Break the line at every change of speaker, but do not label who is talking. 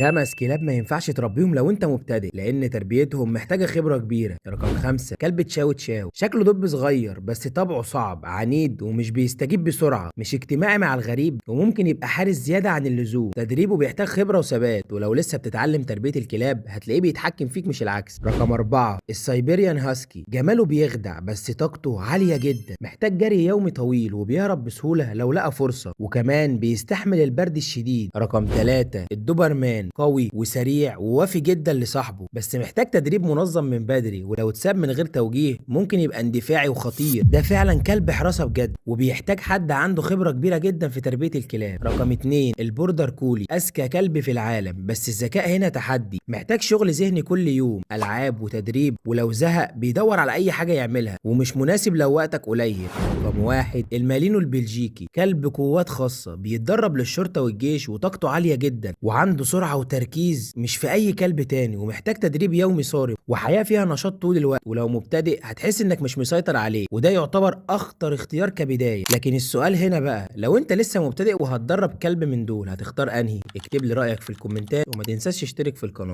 5 كلاب ما ينفعش تربيهم لو انت مبتدئ لان تربيتهم محتاجه خبره كبيره. رقم 5 كلب تشاو تشاو، شكله دب صغير بس طبعه صعب، عنيد ومش بيستجيب بسرعه، مش اجتماعي مع الغريب وممكن يبقى حارس زياده عن اللزوم. تدريبه بيحتاج خبره وثبات، ولو لسه بتتعلم تربيه الكلاب هتلاقيه بيتحكم فيك مش العكس. رقم 4 السايبيريان هاسكي، جماله بيخدع بس طاقته عاليه جدا، محتاج جري يومي طويل وبيهرب بسهوله لو لقى فرصه، وكمان بيستحمل البرد الشديد. رقم 3 الدوبرمان، قوي وسريع ووافي جدا لصاحبه بس محتاج تدريب منظم من بدري، ولو اتساب من غير توجيه ممكن يبقى اندفاعي وخطير. ده فعلا كلب حراسة بجد وبيحتاج حد عنده خبرة كبيرة جدا في تربية الكلاب. رقم 2 البوردر كولي، اذكى كلب في العالم بس الذكاء هنا تحدي، محتاج شغل ذهني كل يوم، العاب وتدريب، ولو زهق بيدور على اي حاجة يعملها ومش مناسب لو وقتك قليل. رقم 1 المالينو البلجيكي، كلب قوات خاصة، بيتدرب للشرطة والجيش وطاقته عالية جدا وعنده سرعة وتركيز مش في أي كلب تاني، ومحتاج تدريب يومي صارم وحياة فيها نشاط طول الوقت، ولو مبتدئ هتحس إنك مش مسيطر عليه، وده يعتبر أخطر اختيار كبداية. لكن السؤال هنا بقى، لو أنت لسه مبتدئ وهتدرب كلب من دول هتختار أنهي؟ اكتب لي رأيك في الكومنتات وما تنساش تشترك في القناة.